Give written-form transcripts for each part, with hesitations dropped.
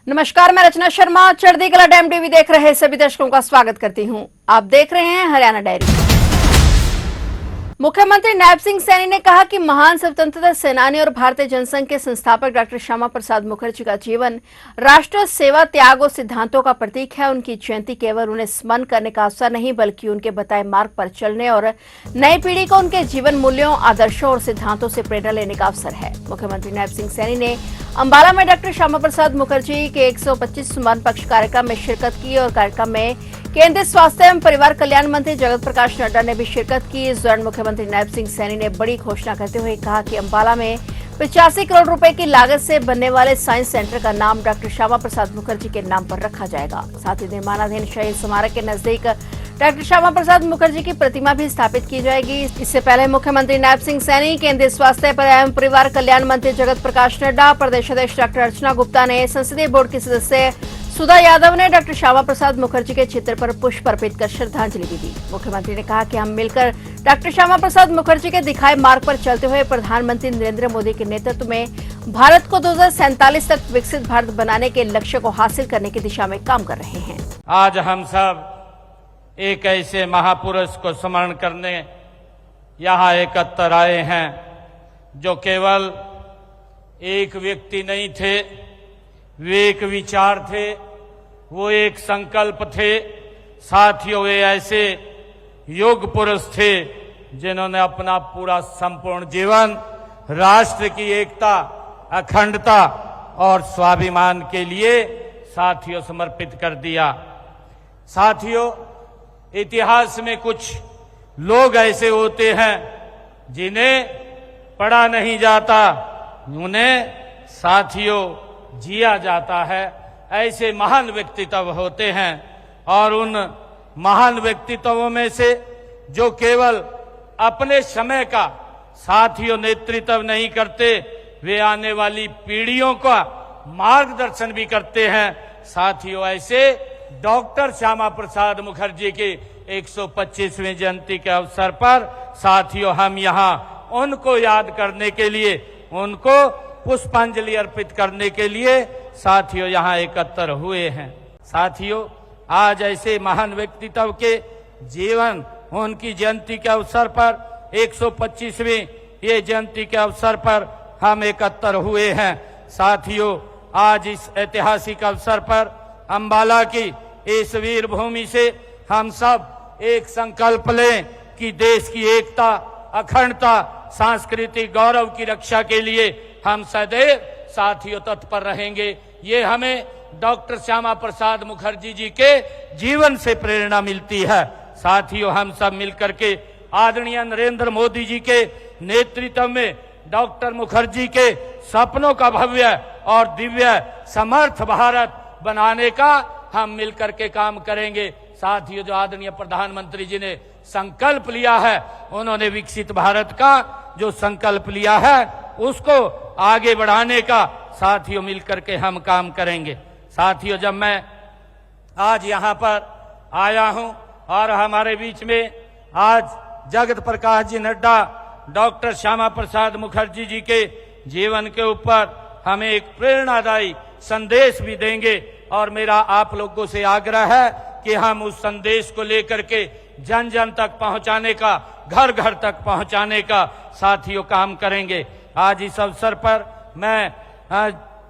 नमस्कार, मैं रचना शर्मा चढ़दी कला डैम टीवी देख रहे सभी दर्शकों का स्वागत करती हूं। आप देख रहे हैं हरियाणा डायरी। मुख्यमंत्री नायब सिंह सैनी ने कहा कि महान स्वतंत्रता सेनानी और भारतीय जनसंघ के संस्थापक डॉक्टर श्यामा प्रसाद मुखर्जी का जीवन राष्ट्र सेवा, त्याग और सिद्धांतों का प्रतीक है। उनकी जयंती केवल उन्हें स्मरण करने का अवसर नहीं, बल्कि उनके बताए मार्ग पर चलने और नई पीढ़ी को उनके जीवन मूल्यों, आदर्शों और सिद्धांतों से प्रेरणा लेने का अवसर है। मुख्यमंत्री नायब सिंह सैनी ने अंबाला में डॉक्टर श्यामा प्रसाद मुखर्जी के 125 स्मरण पक्ष कार्यक्रम में शिरकत की और कार्यक्रम में केंद्रीय स्वास्थ्य एवं परिवार कल्याण मंत्री जगत प्रकाश नड्डा ने भी शिरकत की। इस दौरान मुख्यमंत्री नायब सिंह सैनी ने बड़ी घोषणा करते हुए कहा कि अंबाला में 85 करोड़ रुपए की लागत से बनने वाले साइंस सेंटर का नाम डॉक्टर श्यामा प्रसाद मुखर्जी के नाम पर रखा जाएगा। साथ ही निर्माणाधीन शहीद स्मारक के नजदीक डॉक्टर श्यामा प्रसाद मुखर्जी की प्रतिमा भी स्थापित की जाएगी। इससे पहले मुख्यमंत्री नायब सिंह सैनी, केंद्रीय स्वास्थ्य एवं परिवार कल्याण मंत्री जगत प्रकाश नड्डा, प्रदेश अध्यक्ष डॉक्टर अर्चना गुप्ता ने, संसदीय बोर्ड की सदस्य सुधा यादव ने डॉक्टर श्यामा प्रसाद मुखर्जी के चित्र पर पुष्प अर्पित कर श्रद्धांजलि भी दी। मुख्यमंत्री ने कहा कि हम मिलकर डॉक्टर श्यामा प्रसाद मुखर्जी के दिखाए मार्ग पर चलते हुए प्रधानमंत्री नरेंद्र मोदी के नेतृत्व में भारत को 2047 तक विकसित भारत बनाने के लक्ष्य को हासिल करने की दिशा में काम कर रहे हैं। आज हम सब एक ऐसे महापुरुष को स्मरण करने यहाँ एकत्र आए हैं जो केवल एक व्यक्ति नहीं थे, वे एक विचार थे, वो एक संकल्प थे। साथियों, वे ऐसे योग पुरुष थे जिन्होंने अपना पूरा संपूर्ण जीवन राष्ट्र की एकता, अखंडता और स्वाभिमान के लिए साथियों समर्पित कर दिया। साथियों, इतिहास में कुछ लोग ऐसे होते हैं जिन्हें पढ़ा नहीं जाता, उन्हें साथियों जिया जाता है। ऐसे महान व्यक्तित्व होते हैं और उन महान व्यक्तित्वों में से जो केवल अपने समय का साथियों नेतृत्व नहीं करते, वे आने वाली पीढ़ियों का मार्गदर्शन भी करते हैं। साथियों, ऐसे डॉक्टर श्यामा प्रसाद मुखर्जी की 125वीं जयंती के अवसर पर साथियों हम यहाँ उनको याद करने के लिए, उनको पुष्पांजलि अर्पित करने के लिए साथियों यहाँ एकत्र हुए हैं। साथियों, आज ऐसे महान व्यक्तित्व के जीवन, उनकी जयंती के अवसर पर 125वीं ये जयंती के अवसर पर हम एकत्र हुए हैं। साथियों, आज इस ऐतिहासिक अवसर पर अंबाला की इस वीर भूमि से हम सब एक संकल्प लें कि देश की एकता, अखंडता, सांस्कृतिक गौरव की रक्षा के लिए हम सदैव साथियों तत्पर रहेंगे। ये हमें डॉक्टर श्यामा प्रसाद मुखर्जी जी के जीवन से प्रेरणा मिलती है। साथियों, हम सब मिलकर के आदरणीय नरेंद्र मोदी जी के नेतृत्व में डॉक्टर मुखर्जी के सपनों का भव्य और दिव्य समर्थ भारत बनाने का हम मिलकर के काम करेंगे। साथियों, जो आदरणीय प्रधानमंत्री जी ने संकल्प लिया है, उन्होंने विकसित भारत का जो संकल्प लिया है उसको आगे बढ़ाने का साथियों मिलकर के हम काम करेंगे। साथियों, जब मैं आज यहाँ पर आया हूँ और हमारे बीच में आज जगत प्रकाश जी नड्डा डॉक्टर श्यामा प्रसाद मुखर्जी जी के जीवन के ऊपर हमें एक प्रेरणादायी संदेश भी देंगे और मेरा आप लोगों से आग्रह है कि हम उस संदेश को लेकर के जन जन तक पहुंचाने का, घर घर तक पहुंचाने का साथियों काम करेंगे। आज इस अवसर पर मैं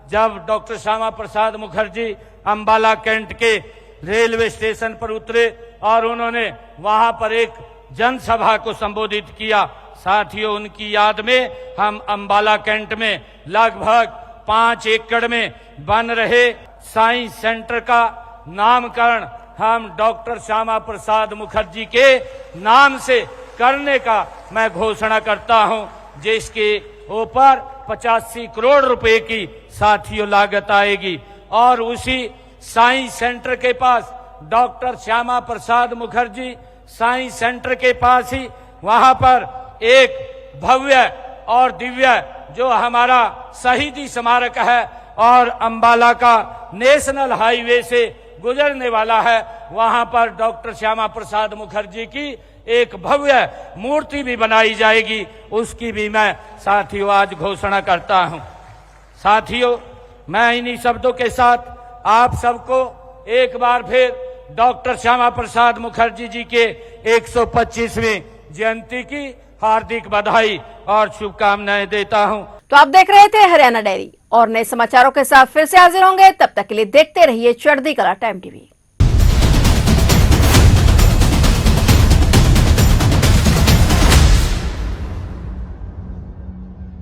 जब डॉक्टर श्यामा प्रसाद मुखर्जी अंबाला कैंट के रेलवे स्टेशन पर उतरे और उन्होंने वहां पर एक जनसभा को संबोधित किया, साथियों उनकी याद में हम अंबाला कैंट में लगभग 5 एकड़ में बन रहे साइंस सेंटर का नामकरण हम डॉक्टर श्यामा प्रसाद मुखर्जी के नाम से करने का मैं घोषणा करता हूं, जिसके ऊपर 85 करोड़ रुपए की साथियों लागत आएगी। और उसी साइंस सेंटर के पास doctor Shyama Prasad Mukherjee science centre के पास ही वहां पर एक भव्य और दिव्य जो हमारा शहीदी स्मारक है और अंबाला का नेशनल हाईवे से गुजरने वाला है, वहां पर डॉक्टर श्यामा प्रसाद मुखर्जी की एक भव्य मूर्ति भी बनाई जाएगी, उसकी भी मैं साथियों आज घोषणा करता हूं। साथियों, मैं इन्हीं शब्दों के साथ आप सबको एक बार फिर डॉक्टर श्यामा प्रसाद मुखर्जी जी के 125वीं जयंती की हार्दिक बधाई और शुभकामनाएं देता हूं। तो आप देख रहे थे हरियाणा डायरी और नए समाचारों के साथ फिर से हाजिर होंगे। तब तक के लिए देखते रहिए चढ़ती कला टाइम टीवी।